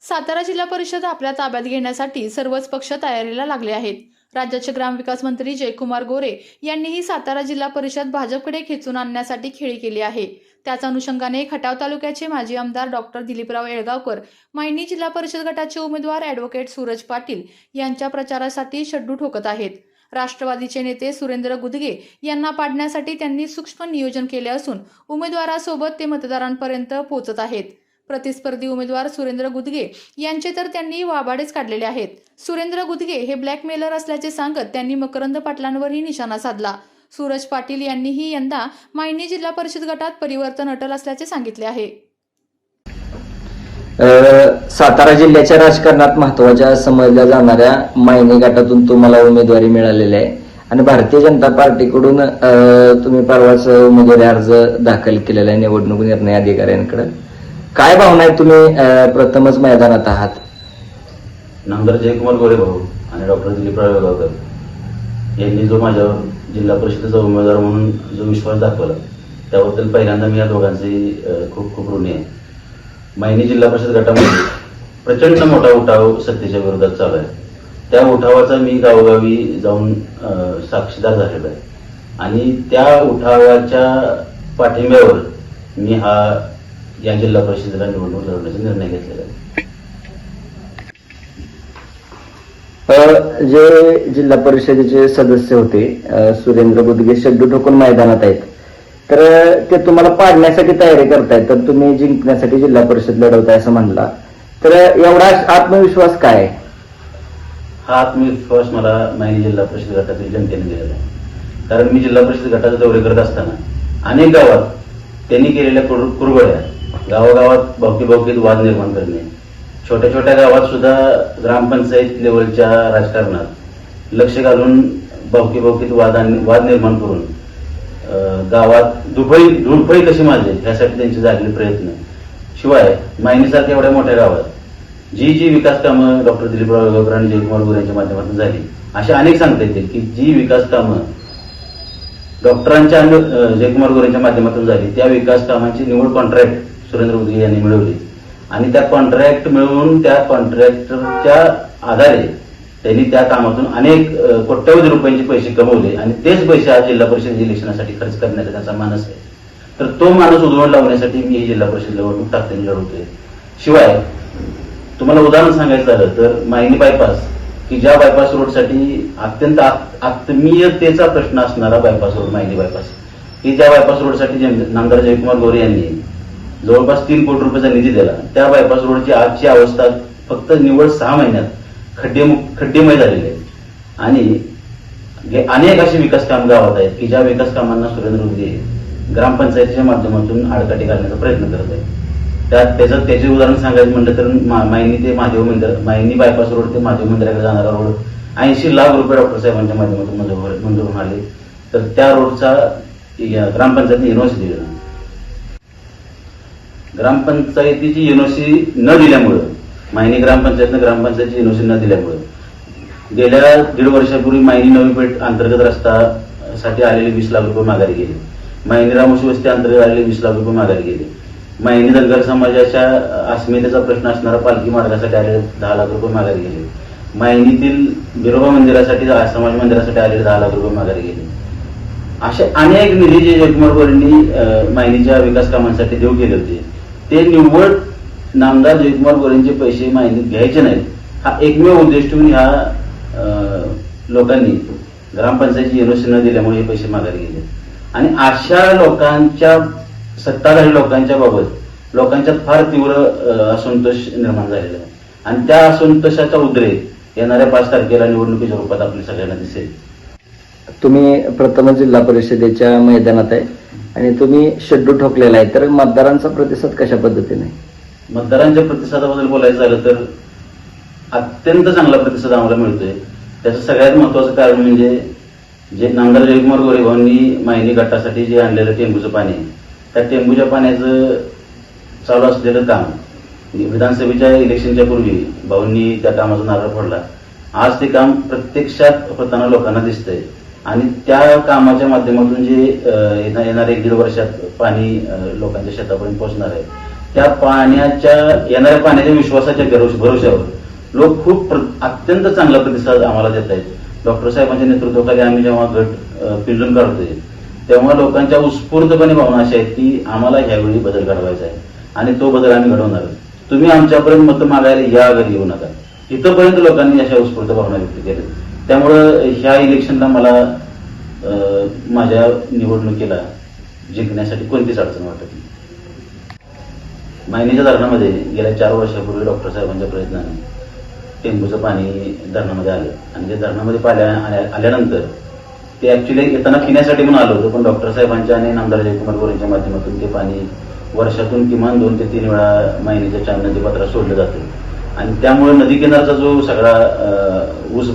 सातारा जिल्हा परिषद आपल्या ताब्यात घेण्यासाठी सर्वच पक्ष तयारीला लागले आहेत. राज्याचे ग्रामविकास मंत्री जयकुमार गोरे यांनीही सातारा जिल्हा परिषद भाजपकडे खेचून आणण्यासाठी खेळी केली आहे. त्याच अनुषंगाने खटाव तालुक्याचे माजी आमदार डॉक्टर दिलीपराव येळगावकर, मायनी जिल्हा परिषद गटाचे उमेदवार ॲडव्होकेट सूरज पाटील यांच्या प्रचारासाठी शड्डू ठोकत आहेत. राष्ट्रवादीचे नेते सुरेंद्र गुदगे यांना पाडण्यासाठी त्यांनी सूक्ष्म नियोजन केले असून उमेदवारासोबत ते मतदारांपर्यंत पोहोचत आहेत. प्रतिस्पर्धी उमेदवार सुरेंद्र गुदगे यांचे तर त्यांनी वाबाडेच काढलेले आहेत. सुरेंद्र गुदगे हे ब्लॅकमेलर असल्याचे सांगत त्यांनी मकरंद पाटलांवरही निशाणा साधला. सूरज पाटील यांनीही यंदा मायनी जिल्हा परिषद गटात परिवर्तन अटल असल्याचे सांगितले आहे. सातारा जिल्ह्याच्या राजकारणात महत्त्वाच्या समजल्या जाणाऱ्या मायनी गटातून तुम्हाला उमेदवारी मिळालेली आहे आणि भारतीय जनता पार्टीकडून तुम्ही परवाच उमेदवारी अर्ज दाखल केलेला आहे निवडणूक निर्णय अधिकाऱ्यांकडे. काय भावना आहे? तुम्ही प्रथमच मैदानात आहात. नामदार जयकुमार गोरे भाऊ आणि डॉक्टर दिलीपराव येळगावकर यांनी जो माझ्यावर जिल्हा परिषदेचा उमेदवार म्हणून जो विश्वास दाखवला त्याबद्दल पहिल्यांदा मी या दोघांचे खूप खूप ऋणी आहे. मायनी जिल्हा परिषद गटामध्ये प्रचंड मोठा उठाव सत्तेच्या विरोधात चालू आहे. त्या उठावाचा मी गावोगावी जाऊन साक्षीदार झालेलो आहे आणि त्या उठावाच्या पाठिंब्यावर मी या जिल्हा परिषदेला निवडणूक लढवण्याचा निर्णय घेतलेला आहे. जे जिल्हा परिषदेचे सदस्य होते सुरेंद्र गुदगे शड्डू ठोकून मैदानात आहेत, तर ते तुम्हाला पाडण्यासाठी तयारी करतायत, तर तुम्ही जिंकण्यासाठी जिल्हा परिषद लढवताय असं म्हणला, तर एवढा आत्मविश्वास काय आहे? हा आत्मविश्वास मला मायनी जिल्हा परिषद गटातील जनतेने दिलेला आहे. कारण मी जिल्हा परिषद गटाचा दौरे करत असताना अनेक गावात त्यांनी केलेल्या कुरघोड्या, गावागावात भावकीत वाद निर्माण करणे, छोट्या छोट्या गावात सुद्धा ग्रामपंचायत लेवलच्या राजकारणात लक्ष घालून भावकीत वाद निर्माण करून गावात धुळफळी कशी मारली यासाठी त्यांचे जागले प्रयत्न. शिवाय मायनीसारख्या एवढ्या मोठ्या गावात जी विकास कामं डॉक्टर दिलीपराव येळगावकर आणि जयकुमार गोरे यांच्या माध्यमातून झाली, अशा अनेक सांगता येतील की जी विकास कामं डॉक्टरांच्या आणि जयकुमार गोरेंच्या माध्यमातून झाली त्या विकास कामांची निवड कॉन्ट्रॅक्ट सुरेंद्र गुदगे यांनी मिळवली आणि त्या कॉन्ट्रॅक्ट मिळवून त्या कॉन्ट्रॅक्टरच्या आधारे त्यांनी त्या कामातून अनेक कोट्यवधी रुपयांचे पैसे कमवले आणि तेच पैसे आज जिल्हा परिषद इलेक्शनासाठी खर्च करण्याचा त्यांचा मानस आहे. तर तो मानस उधळून लावण्यासाठी मी ही जिल्हा परिषद निवडणूक टाकताना लढवतोय. शिवाय तुम्हाला उदाहरण सांगायचं झालं तर मायनी बायपास, की ज्या बायपास रोडसाठी अत्यंत आत्मीयतेचा प्रश्न असणारा बायपास रोड मायनी बायपास, की त्या बायपास रोडसाठी नामदार जयकुमार गोरे यांनी जवळपास 3 कोटी रुपयाचा निधी दिला. त्या बायपास रोडची आजची अवस्था फक्त निवड 6 महिन्यात खड्डेमय झालेले आहे आणि अनेक असे विकास काम गावात आहेत की ज्या विकास कामांना सुरेंद्र गुदगे ग्रामपंचायतीच्या माध्यमातून आडकाठी घालण्याचा प्रयत्न करत आहे. त्याचे उदाहरण सांगायचं म्हटलं तर मायनी ते महादेव मंदिर, मायनी बायपास रोड ते महादेव मंदिराकडे जाणारा रोड 80 लाख रुपये डॉक्टर साहेबांच्या माध्यमातून मंजूर होऊन आले. तर त्या रोडचा ग्रामपंचायतीने युनिव्हर्सिटी दिला. ग्रामपंचायतीची युनिव्हर्सिटी न दिल्यामुळं, मायनी ग्रामपंचायतीनं ग्रामपंचायतीची युनिव्हर्सिटी न दिल्यामुळं गेल्या 1.5 वर्षापूर्वी मायनी नवी पेठ अंतर्गत रस्त्यासाठी आलेले 20 लाख रुपये माघारी गेले. मायनी रामोशी वस्ती अंतर्गत आलेले 20 लाख रुपये माघारी गेले. मायनी धनगर समाजाच्या अस्मितेचा प्रश्न असणारा पालखी मार्गासाठी आलेले 10 लाख रुपये माघारी गेले. मायनीतील बिरोबा मंदिरासाठी समाज मंदिरासाठी आलेले 10 लाख रुपये माघारी गेले. असे अनेक निधी जे जयकुमार गोरेंनी मायनीच्या विकास कामांसाठी देऊ केले होते ते निव्वळ नामदार जयकुमार गोरेंचे पैसे मायनीत घ्यायचे नाहीत हा एकमेव उद्देश ठेवून ह्या लोकांनी ग्रामपंचायतीची युनिव्हर्सिटी न दिल्यामुळे हे पैसे माघारी गेले. आणि अशा लोकांच्या, सत्ताधारी लोकांच्या बाबत लोकांच्यात फार तीव्र असंतोष निर्माण झालेला आहे आणि त्या असंतोषाचा उद्रेक येणाऱ्या 5 तारखेला निवडणुकीच्या रूपात आपल्या सगळ्यांना दिसेल. तुम्ही प्रथम जिल्हा परिषदेच्या मैदानात आहे आणि तुम्ही शड्डू ठोकलेला आहे, तर मतदारांचा प्रतिसाद कशा पद्धतीने? मतदारांच्या प्रतिसादाबद्दल बोलायचं झालं तर अत्यंत चांगला प्रतिसाद आम्हाला मिळतोय. त्याचं सगळ्यात महत्वाचं कारण म्हणजे जे नामदार जयकुमार गोरे भाऊंनी मायनी गटासाठी जे आणलेलं टेंबूचं पाणी, त्या टेंबूच्या पाण्याचं चालू असलेलं काम विधानसभेच्या इलेक्शनच्या पूर्वी भाऊंनी त्या कामाचा नारळ फोडला. आज ते काम प्रत्यक्षात होताना लोकांना दिसतंय आणि त्या कामाच्या माध्यमातून जे येणाऱ्या 1-1.5 वर्षात पाणी लोकांच्या शेतापर्यंत पोहोचणार आहे त्या पाण्याच्या येणाऱ्या पाण्याच्या विश्वासाच्या भरोश्यावर लोक खूप अत्यंत चांगला प्रतिसाद आम्हाला देत आहेत. डॉक्टर साहेबांच्या नेतृत्वाखाली आम्ही जेव्हा गट पिंजून काढतोय तेव्हा लोकांच्या उत्स्फूर्तपणे भावना अशा आहेत की आम्हाला ह्यावेळी बदल घडवायचा आहे आणि तो बदल आम्ही घडवणार आहोत. तुम्ही आमच्यापर्यंत मतं मागायला या घरी येऊ नका. इथंपर्यंत लोकांनी अशा उत्स्फूर्त भावना व्यक्त केल्या. त्यामुळं ह्या इलेक्शनला मला माझ्या निवडणुकीला जिंकण्यासाठी कोणतीच अडचण वाटत नाही. मायनीच्या धरणामध्ये गेल्या 4 वर्षापूर्वी डॉक्टर साहेबांच्या प्रयत्नाने टेंबूचं पाणी धरणामध्ये आलं आणि ते धरणामध्ये आल्यानंतर ते ऍक्च्युली येताना पिण्यासाठी म्हणून आलं होतं, पण डॉक्टर साहेबांच्या आणि नामदार जयकुमार गोरेंच्या माध्यमातून ते पाणी वर्षातून किमान 2 ते 3 वेळा मायनीच्या 4 नदीपात्रात सोडलं जातं आणि त्यामुळे नदीकिनारचा जो सगळा ऊस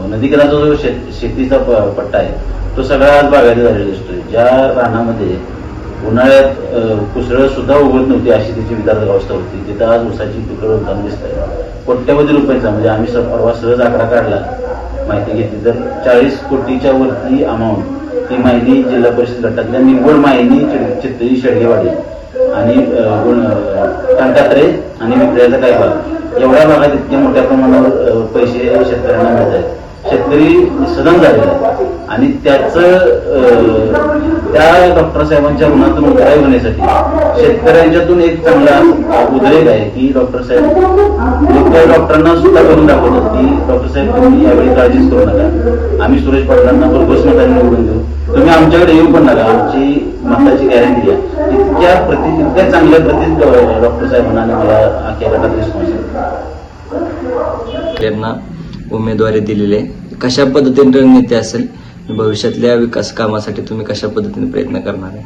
नदीकिनारचा जो शेतीचा पट्टा आहे तो सगळा आज बागायती झालेला दिसतोय. ज्या रानामध्ये उन्हाळ्यात कुसळं सुद्धा उगवत नव्हती अशी तिची विदारक अवस्था होती, तिथं आज ऊसाची पिकं होताना दिसत आहे. कोट्यवधी रुपयाचा, म्हणजे आम्ही परवा सहज आकडा काढला, माहिती घेतली तर 40 कोटीच्या वरती अमाऊंट ती मायनी जिल्हा परिषद गटातल्या निवड मायनी चित्तळी शेडगेवाडी आणि कांटात्रे आणि विक्रियाचा काय भाग एवढ्या भागात इतक्या मोठ्या प्रमाणावर पैसे शेतकऱ्यांना मिळत आहेत. शेतकरी सदन झालेला आहे आणि त्या डॉक्टर साहेबांच्या ऋणातून उतराई होण्यासाठी शेतकऱ्यांच्यातून एक चांगला उद्रेक आहे की डॉक्टर साहेब डॉक्टरांना सुद्धा करून दाखवतात की डॉक्टर साहेब तुम्ही यावेळी काळजीच करू नका, आम्ही सुरेश पाटलांना भरघोस मतांनी निवडून देऊ, तुम्ही आमच्याकडे येऊ पण नका, आमची मताची गॅरंटी आहे. इतक्या चांगल्या प्रती डॉक्टर साहेबांना मला अख्ख्या गटात रिस्पॉन्स त्यांना उमेदवारी दिलेली आहे. कशा पद्धतीने रणनीती असेल, भविष्यातल्या विकास कामासाठी तुम्ही कशा पद्धतीने प्रयत्न करणार आहे?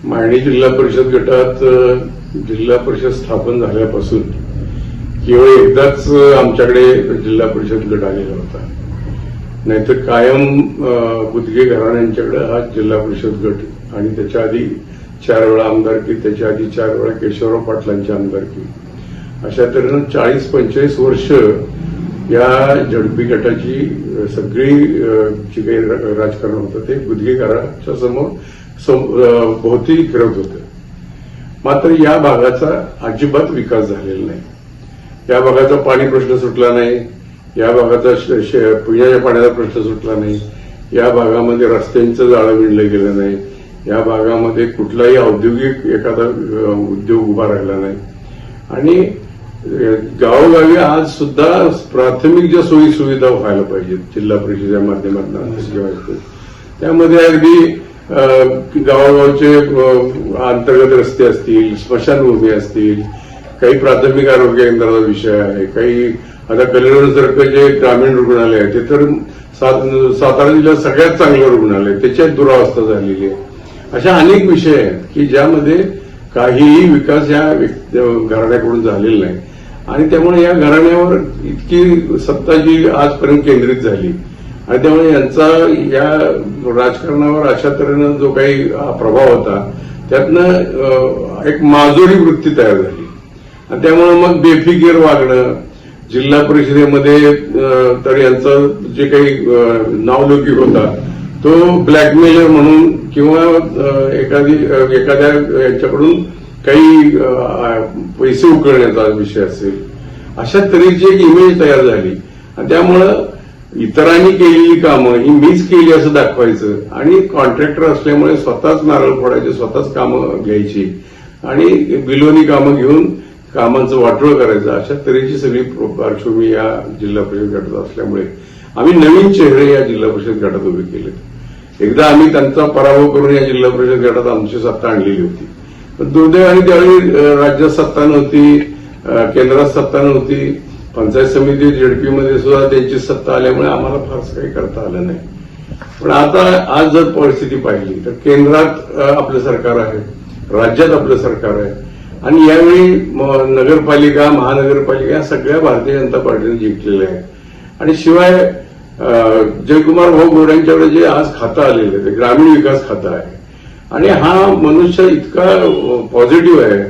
मायणी जिल्हा परिषद गटात जिल्हा परिषद स्थापन झाल्यापासून केवळ एकदाच आमच्याकडे जिल्हा परिषद गट आलेला होता, नाहीतर कायम बुदगे घराण्यांच्याकडे हा जिल्हा परिषद गट आणि त्याच्या आधी 4 वेळा आमदारकी, त्याच्या आधी 4 वेळा केशवराव पाटलांची आमदारकी, अशा तऱ्हेनं 40-45 वर्ष या झडपी गटाची सगळी जी काही राजकारण होतं ते बुदगे घराच्या समोर भोवती फिरत होतं. मात्र या भागाचा अजिबात विकास झालेला नाही. या भागाचा पाणी प्रश्न सुटला नाही, या भागाचा पिण्याच्या पाण्याचा प्रश्न सुटला नाही, या भागामध्ये रस्त्यांचं जाळं विणलं गेलं नाही, या भागामध्ये कुठलाही औद्योगिक एखादा उद्योग उभा राहिला नाही आणि गावोगावी आज सुद्धा प्राथमिक ज्या सोयी सुविधा व्हायला पाहिजेत जिल्हा परिषदेच्या माध्यमातून, त्यामध्ये अगदी गावोगावचे अंतर्गत रस्ते असतील, स्मशानभूमी असतील, काही प्राथमिक आरोग्य केंद्राचा विषय आहे, काही आता कल्याणसारखं जे ग्रामीण रुग्णालय आहे ते तर सातारा जिल्ह्यात सगळ्यात चांगलं रुग्णालय, त्याच्यात दुरावस्था झालेली आहे. अशा अनेक विषय आहेत की ज्यामध्ये काहीही विकास या घराण्याकडून झालेला नाही आणि त्यामुळे या घराण्यावर इतकी सत्ता जी आजपर्यंत केंद्रित झाली आणि त्यामुळे यांचा या राजकारणावर अशा तऱ्हेनं जो काही प्रभाव होता त्यातनं एक माजोरी वृत्ती तयार झाली आणि त्यामुळे मग बेफिकीर वागणं, जिल्हा परिषदेमध्ये तर यांचं जे काही नावलौकिक होता तो ब्लॅकमेलर म्हणून किंवा एखाद्या यांच्याकडून काही पैसे उकळण्याचा विषय असेल, अशा तऱ्हेची एक इमेज तयार झाली आणि त्यामुळं इतरांनी केलेली कामं ही मीच केली असं दाखवायचं आणि कॉन्ट्रॅक्टर असल्यामुळे स्वतःच नारळ फोडायचे, स्वतःच कामं घ्यायची आणि बिलोनी कामं घेऊन कामांचं वाटोळ करायचं, अशा तऱ्हेची सगळी पार्श्वभूमी या जिल्हा परिषद गटात असल्यामुळे आम्ही नवीन चेहरे या जिल्हा परिषद गटात उभे केलेत. एकदा आम्ही त्यांचा पराभव करून या जिल्हा परिषद गटात आमची सत्ता आणलेली होती, पण दुर्दैवाने त्यावेळी राज्यात सत्ता नव्हती, केंद्रात सत्ता नव्हती, पंचायत समिती झेडपीमध्ये सुद्धा त्यांची सत्ता आल्यामुळे आम्हाला फारसं काही करता आलं नाही. पण आता आज जर परिस्थिती पाहिली तर केंद्रात आपलं सरकार आहे, राज्यात आपलं सरकार आहे आणि यावेळी नगरपालिका, महानगरपालिका या सगळ्या भारतीय जनता पार्टीने जिंकलेल्या आहे आणि शिवाय जयकुमार भाऊ गोरेंच्याकडे जे आज खातं आलेलं आहे ते ग्रामीण विकास खातं आहे आणि हा मनुष्य इतका पॉझिटिव्ह आहे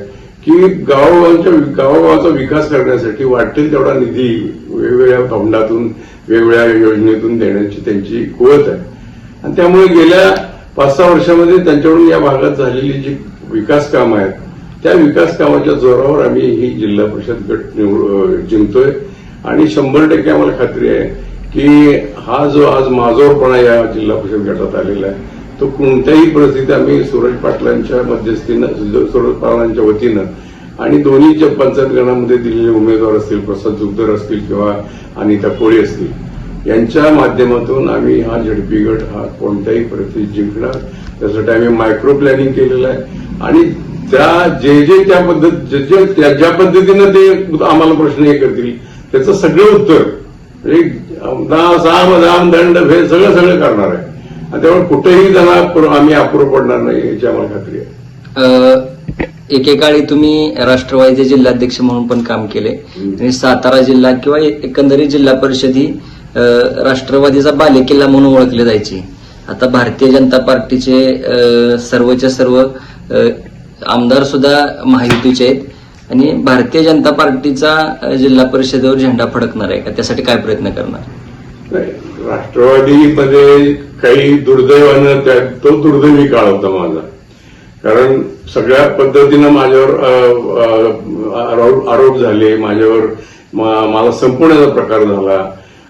की गावोगावचा विकास करण्यासाठी वाटेल तेवढा निधी वेगवेगळ्या फंडातून, वेगवेगळ्या योजनेतून देण्याची त्यांची कुवत आहे आणि त्यामुळे गेल्या 5-6 वर्षामध्ये त्यांच्याकडून या भागात झालेली जी विकास कामं आहेत, त्या विकास कामाच्या जोरावर आम्ही ही जिल्हा परिषद गट जिंकतोय आणि 100% आम्हाला खात्री आहे की हा जो आज माजोरपणा या जिल्हा परिषद गटात आलेला आहे तो कोणत्याही परिस्थितीत आम्ही सूरज पाटलांच्या मध्यस्थीनं, सूरज पाटलांच्या वतीनं आणि दोन्ही जे पंचायत गणामध्ये दिलेले उमेदवार असतील, प्रसाद जुगदर असतील किंवा अनिता कोळी असतील, यांच्या माध्यमातून आम्ही हा झडपी गट हा कोणत्याही परिस्थितीत जिंकणार. त्यासाठी आम्ही मायक्रो प्लॅनिंग केलेलं आहे आणि त्या जे त्या ज्या पद्धतीनं ते आम्हाला प्रश्न हे करतील त्याचं सगळं उत्तर म्हणजे दाम दंड भेद सगळं करणार आहे. त्यामुळे कुठेही त्यांना आम्ही अपुरं पडणार नाही याची आम्हाला खात्री आहे. एकेकाळी तुम्ही राष्ट्रवादीचे जिल्हाध्यक्ष म्हणून पण काम केले आणि सातारा जिल्हा किंवा एकंदरीत जिल्हा परिषद ही राष्ट्रवादीचा बालेकिल्ला म्हणून ओळखली जायची. आता भारतीय जनता पार्टीचे सर्वच्या सर्व आमदार सुद्धा महायुतीचे आहेत आणि भारतीय जनता पार्टीचा जिल्हा परिषदेवर झेंडा फडकणार आहे का? त्यासाठी काय प्रयत्न करणार? नाही, राष्ट्रवादीमध्ये काही दुर्दैवानं तो दुर्दैवी काळ होता माझा, कारण सगळ्या पद्धतीनं माझ्यावर आरोप झाले, माझ्यावर मला संपवण्याचा प्रकार झाला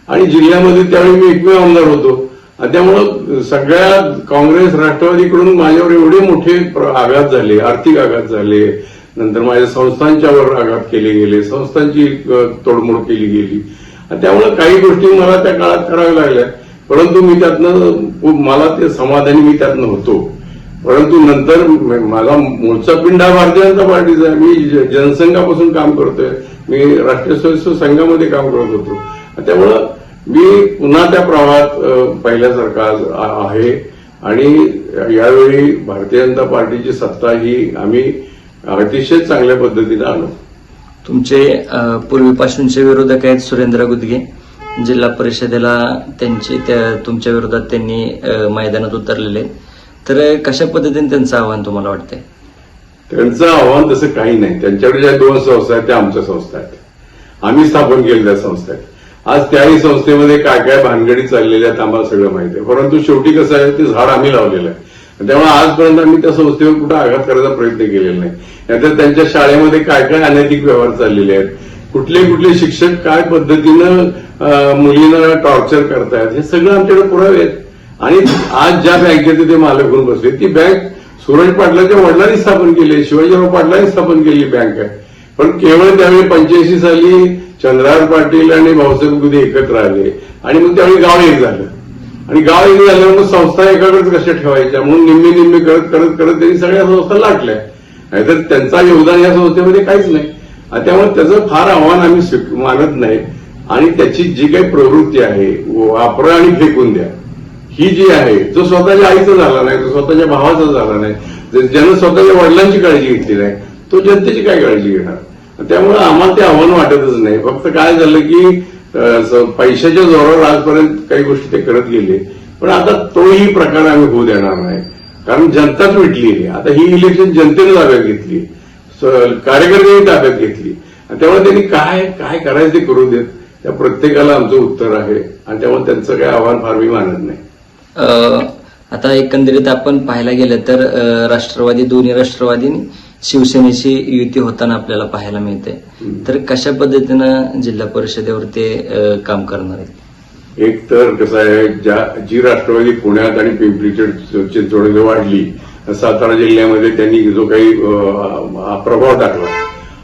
आणि जिल्ह्यामध्ये त्यावेळी मी एकमेव आमदार होतो. त्यामुळं सगळ्या काँग्रेस राष्ट्रवादीकडून माझ्यावर एवढे मोठे आघात झाले, आर्थिक आघात झाले, नंतर माझ्या संस्थांच्यावर आघात केले गेले, संस्थांची तोडमोड केली गेली. त्यामुळे काही गोष्टी मला त्या काळात कराव्या लागल्या, परंतु मी त्यातनं मला ते समाधानी मी त्यातनं होतो. परंतु नंतर माझा मूळचा पिंड हा भारतीय जनता पार्टीचा आहे. मी जनसंघापासून काम करतोय, मी राष्ट्रीय स्वयंसेवक संघामध्ये काम करत होतो. त्यामुळं मी पुन्हा त्या प्रवाहात पहिल्यासारखा आहे आणि यावेळी भारतीय जनता पार्टीची सत्ता ही आम्ही अतिशय चांगल्या पद्धतीने आणू. तुमचे पूर्वीपासूनचे विरोधक आहेत सुरेंद्र गुदगे, जिल्हा परिषदेला तुमच्या विरोधात त्यांनी मैदानात उतरलेले, तर कशा पद्धतीने त्यांचं आव्हान तुम्हाला वाटतंय? त्यांचं आव्हान तसं काही नाही. त्यांच्याकडे ज्या 2 संस्था आहेत त्या आमच्या संस्था आहेत, आम्ही स्थापन केलेल्या संस्था आहेत. आज त्याही संस्थेमध्ये काय काय भानगडी चाललेल्या आहेत आम्हाला सगळं माहिती आहे, परंतु शेवटी कसं आहे ते झाड आम्ही लावलेलं आहे. त्यामुळे आजपर्यंत आम्ही त्या संस्थेवर कुठं आघात करायचा प्रयत्न केलेला नाही. नाहीतर त्यांच्या शाळेमध्ये काय काय अनैतिक व्यवहार चाललेले आहेत, कुठले शिक्षक काय पद्धतीनं मुलींना टॉर्चर करतायत, हे सगळं आमच्याकडे पुरावे आहेत. आणि आज ज्या बँकेचे ते मालक होऊन बसले ती बँक सूरज पाटलांच्या वडिलांनी स्थापन केली, शिवाजीराव पाटलांनी स्थापन केलेली बँक आहे. पण केवळ त्यावेळी 85 साली चंद्रहार पाटील आणि भाऊसाहेब गुदे एकत्र आले आणि मग त्यावेळी गाव एक झालं आणि गाव एक झाल्यावर मग संस्था एकाकडेच कशा ठेवायच्या म्हणून निम्मी करत त्यांनी सगळ्या संस्था लाटल्या. नाहीतर त्यांचा योगदान या संस्थेमध्ये काहीच नाही. त्यामुळे त्याचं फार आव्हान आम्ही मानत नाही आणि त्याची जी काही प्रवृत्ती आहे वापरा आणि फेकून द्या ही जी आहे, जो स्वतःच्या आईचा झाला नाही, तो स्वतःच्या भावाचा झाला नाही, ज्यानं स्वतःच्या वडिलांची काळजी घेतली नाही, तो जनतेची काय काळजी घेणार? त्यामुळे आम्हाला ते आव्हान वाटतच नाही. फक्त काय झालं की पैशाच्या जोरावर आजपर्यंत काही गोष्टी ते करत गेले, पण आता तोही प्रकार आम्ही होऊ देणार नाही, कारण जनताच मिटली आहे. आता ही इलेक्शन जनतेने ताब्यात घेतली, कार्यकर्त्यांनी ताब्यात घेतली. त्यामुळे त्यांनी काय काय करायचं ते करू देत, त्या प्रत्येकाला आमचं उत्तर आहे आणि त्यामुळे त्यांचं काही आव्हान फार मी मानत नाही. आता एकंदरीत आपण पाहायला गेलं तर दोन्ही राष्ट्रवादी शिवसेनेची युती होताना आपल्याला पाहायला मिळते, तर कशा पद्धतीनं जिल्हा परिषदेवर ते काम करणार आहेत? एक तर कसं आहे, जी राष्ट्रवादी पुण्यात आणि पिंपरी चिंचवडमध्ये वाढली, सातारा जिल्ह्यामध्ये त्यांनी जो काही प्रभाव टाकला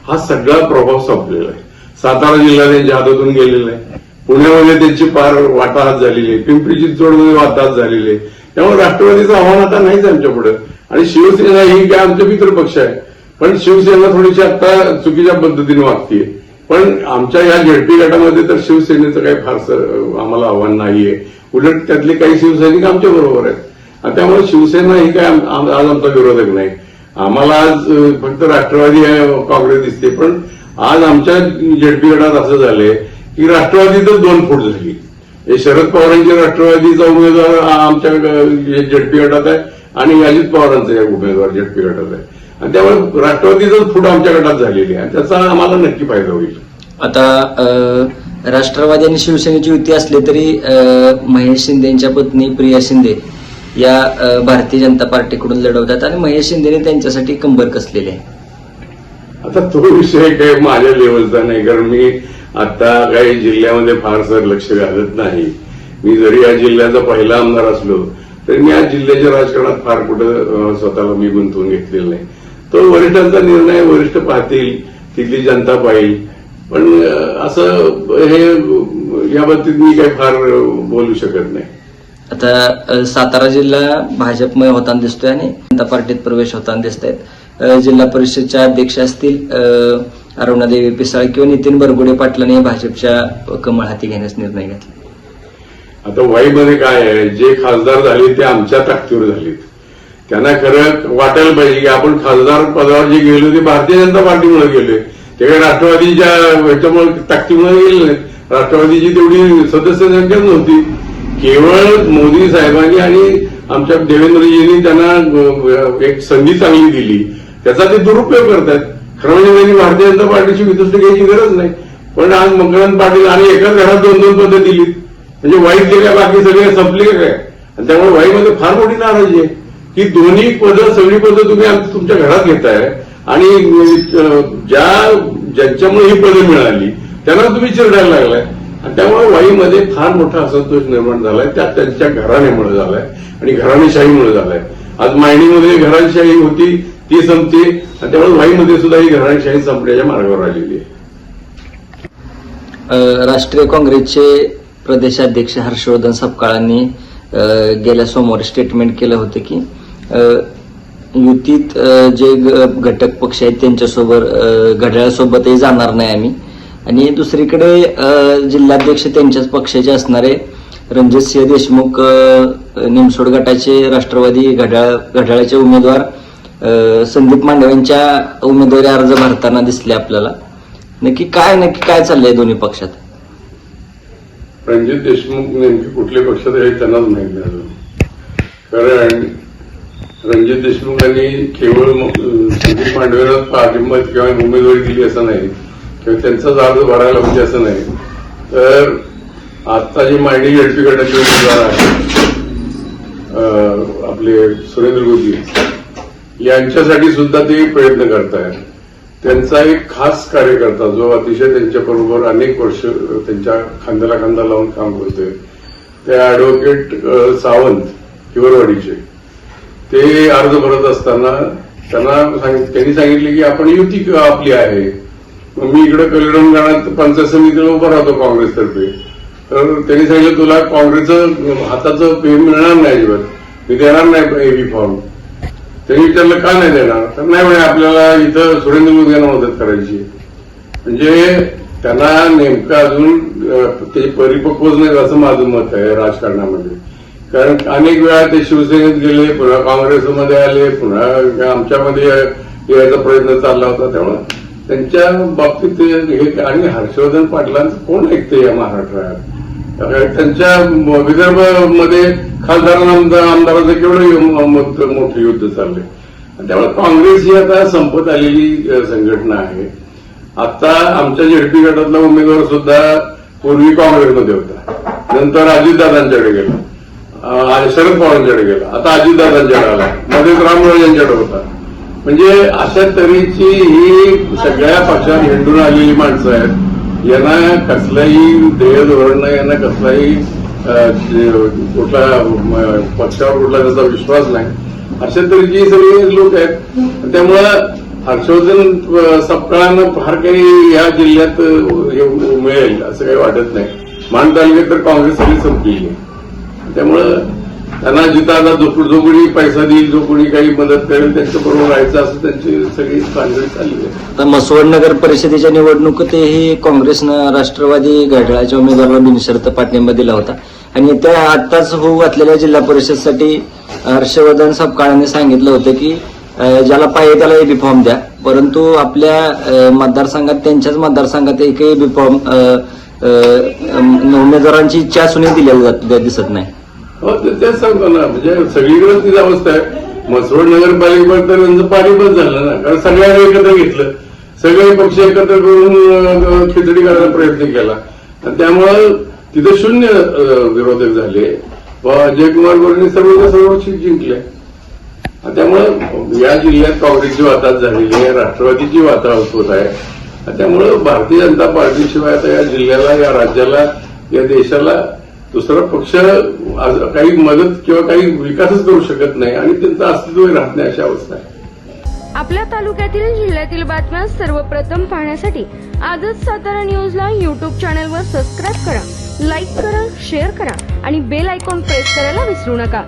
हा सगळा प्रभाव संपलेला आहे. सातारा जिल्हा त्यांच्या हातातून गेलेला आहे, पुण्यामध्ये त्यांची पार वाटाघात झालेली आहे, पिंपरी चिंचवडमध्ये वाटाघात झालेली आहे. त्यामुळे राष्ट्रवादीचं आव्हान आता नाहीच आमच्या पुढे. आणि शिवसेना ही काय आमचा मित्र पक्ष आहे, पण शिवसेना थोडीशी आता चुकीच्या पद्धतीने वागतीये. पण आमच्या या झडपी गटामध्ये तर शिवसेनेचं काही फारसं आम्हाला आव्हान नाहीये, उलट त्यातले काही शिवसैनिक आमच्या बरोबर आहेत. त्यामुळे शिवसेना ही काय आज आमचा विरोधक नाही. आम्हाला आज फक्त राष्ट्रवादी काँग्रेस दिसते, पण आज आमच्या झडपी गटात असं झालंय की राष्ट्रवादीतच 2 फूट झाली. हे शरद पवारांचे राष्ट्रवादीचा उमेदवार आमच्या झडपी गटात आहे आणि अजित पवारांचा उमेदवार झडपी गटात आहे. आणि त्यामुळे राष्ट्रवादीचाच फूट आमच्या गटात झालेली आहे, त्याचा आम्हाला नक्की फायदा होईल. आता राष्ट्रवादी आणि शिवसेनेची युती असली तरी महेश शिंदेच्या पत्नी प्रिया शिंदे या भारतीय जनता पार्टीकडून लढवतात आणि महेश शिंदेने त्यांच्यासाठी कंबर कसलेली आहे. आता तो विषय काही माझ्या लेवलचा नाही, कारण मी आता काही जिल्ह्यामध्ये फारसं लक्ष घालत नाही. मी जरी या जिल्ह्याचा पहिला आमदार असलो तरी मी या जिल्ह्याच्या राजकारणात फार कुठं स्वतःला मी गुंतवून घेतलेलं नाही. तो वरिष्ठांचा निर्णय वरिष्ठ पाहतील, तिथली जनता पाहिल. पण असं हे या बाबतीत मी काही फार बोलू शकत नाही. आता सातारा जिल्हा भाजपमय होताना दिसतोय आणि जनता पार्टीत प्रवेश होताना दिसत आहेत. जिल्हा परिषदच्या अध्यक्ष असतील अरुणादेवी पिसाळ किंवा नितीन बरगुडे पाटलांनी भाजपच्या कमळ हाती घेण्यास निर्णय घेतला. आता वाईमध्ये काय आहे, जे खासदार झाले ते आमच्या ताकदीवर झालेत. त्यांना खरं वाटायला पाहिजे की आपण खासदार पदावर जे गेलो ते भारतीय जनता पार्टीमुळे गेलोय, ते काही राष्ट्रवादीच्या ह्याच्यामुळे ताकदीमुळे गेले नाही. राष्ट्रवादीची तेवढी सदस्य संख्याच नव्हती. केवळ मोदी साहेबांनी आणि आमच्या देवेंद्रजींनी त्यांना एक संधी चांगली दिली, त्याचा ते दुरुपयोग करतात. खरं म्हणजे त्यांनी भारतीय जनता पार्टीची वितुष्ट घ्यायची गरज नाही. पण आज मकरंद पाटील आणि एकाच घरात 2-2 पदं दिली, म्हणजे वाईट जे काय बाकी सगळे संपले काय. आणि त्यामुळे वाईमध्ये फार मोठी नाराजी आहे की दोन्ही पदं सगळी पदं तुम्ही तुमच्या घरात घेताय आणि ज्यांच्यामुळे ही पदं मिळाली त्यांना तुम्ही चिरडायला लागलाय. आणि त्यामुळे वाईमध्ये फार मोठा असंतोष निर्माण झालाय. त्या त्यांच्या घराणेमुळे झालाय आणि घराणेशाहीमुळे झालाय. आज मायनीमध्ये घराणेशाही होती ती संपते आणि त्यामुळे वाईमध्ये सुद्धा ही घराणेशाही संपण्याच्या मार्गावर आलेली आहे. राष्ट्रीय काँग्रेसचे प्रदेशाध्यक्ष हर्षवर्धन सपकाळांनी गेल्या सोमवारी स्टेटमेंट केलं होतं की युतीत जे घटक पक्ष आहेत त्यांच्यासोबत घड्याळासोबतही जाणार नाही आम्ही. आणि दुसरीकडे जिल्हाध्यक्ष त्यांच्याच पक्षाचे असणारे रणजितसिंह देशमुख निमसोड गटाचे राष्ट्रवादी घड्याळाचे उमेदवार संदीप मांडव यांच्या उमेदवारी अर्ज भरताना दिसले आपल्याला. नक्की काय चाललंय दोन्ही पक्षात? रणजित देशमुख नेमके कुठल्या पक्षात आहे त्यांनाच माहित नाही अजून. कारण रणजित देशमुखांनी केवळ संदीप मांडवेला पाठिंबा किंवा उमेदवारी दिली असं नाही किंवा त्यांचाच अर्ज भरायला म्हणजे असं नाही. तर आता जे मांडवी झेडपी गटाचे उमेदवार आहेत आपले सुरेंद्र गोदी यांच्यासाठी सुद्धा ते प्रयत्न करतायत. त्यांचा एक खास कार्यकर्ता जो अतिशय त्यांच्याबरोबर अनेक वर्ष त्यांच्या खांद्याला खांदा लावून काम करतोय ते ऍडव्होकेट सावंत हिवरवाडीचे, ते अर्ज भरत असताना त्यांनी सांगितले की आपण युती आपली आहे. मी इकडे कलिरंगात पंचायत समितीला उभा राहतो काँग्रेसतर्फे. तर त्यांनी सांगितलं तुला काँग्रेसचं हाताचं पे मिळणार नाही अजिबात, मी देणार नाही एबी फॉर्म. त्यांनी विचारलं का नाही देणार, तर नाही म्हणे आपल्याला इथं सुरेंद्र गोदी यांना मदत करायची. म्हणजे त्यांना नेमकं अजून ते परिपक्वच नाही असं माझं मत आहे राजकारणामध्ये. कारण अनेक वेळा ते शिवसेनेत गेले, पुन्हा काँग्रेसमध्ये आले, पुन्हा आमच्यामध्ये यायचा प्रयत्न चालला होता. त्यामुळे त्यांच्या बाबतीत हे आणि हर्षवर्धन पाटलांचं कोण ऐकते या महाराष्ट्रात. त्यांच्या विदर्भामध्ये खासदार आमदाराचं केवढं मोठं युद्ध चाललंय. त्यामुळे काँग्रेस ही आता संपत आलेली संघटना आहे. आता आमच्या झेडपी गटातला उमेदवार सुद्धा पूर्वी काँग्रेसमध्ये होता, नंतर अजितदादांच्याकडे गेला, शरद पवारांच्याकडे गेला, आता अजितदादांच्याकडे आला, मध्येच रामराज यांच्याकडे होता. म्हणजे अशा तऱ्हेची ही सगळ्या पक्षात हिंडून आलेली माणसं आहेत. यांना कसलाही ध्येय धोरण नाही, यांना कसलाही कुठला पक्षावर कुठला त्याचा विश्वास नाही. अशा तऱ्हेची सगळे लोक आहेत. त्यामुळं हर्षवर्धन सपकाळांना फार काही या जिल्ह्यात मिळेल असं काही वाटत नाही. मान तालुक्यात तर काँग्रेस सगळी संपलेली आहे. त्यामुळं त्यांना जिथं आता जो कोणी पैसा देईल, जो कोणी काही मदत करेल त्यांच्याबरोबर राहायचं असं त्यांची सगळी भानगडी चालली आहे. आता मसवड नगर परिषदेच्या निवडणुकीतही काँग्रेसनं राष्ट्रवादी घड्याळाच्या उमेदवाराला बिनशर्त पाठिंबा दिला होता आणि त्या आताच होऊ घातलेल्या जिल्हा परिषदसाठी हर्षवर्धन सपकाळांनी सांगितलं होतं की ज्याला पाहिजे त्याला एबी फॉर्म द्या, परंतु आपल्या मतदारसंघात त्यांच्याच मतदारसंघात एकही एबी फॉर्म उमेदवारांची इच्छा असूनही दिलेली दिसत नाही. हो तेच सांगतो ना, म्हणजे सगळीकडे तीच अवस्था आहे. मसवड नगरपालिकेवर तर त्यांचं पाणीबंद झालं ना, कारण सगळ्यांनी एकत्र घेतलं, सगळे पक्ष एकत्र करून खिचडी करायचा प्रयत्न केला आणि त्यामुळं तिथे शून्य विरोधक झाले. जयकुमार गोरेंनी सर्व सीट जिंकले. त्यामुळे या जिल्ह्यात काँग्रेसची वाताहत झालेली आहे, राष्ट्रवादीची वाताहत होत आहे. त्यामुळे भारतीय जनता पार्टीशिवाय आता या जिल्ह्याला, या राज्याला, या देशाला दुसरा पक्ष काही मदत किंवा काही विकासच करू शकत नाही आणि त्यांचं अस्तित्वही राहत नाही अशी अवस्था आहे. आपल्या तालुक्यातील जिल्ह्यातील बातम्या सर्वप्रथम पाहण्यासाठी आजच सातारा न्यूजला YouTube चॅनलवर सबस्क्राईब करा, लाईक करा, शेअर करा आणि बेल आयकॉन प्रेस करायला विसरू नका.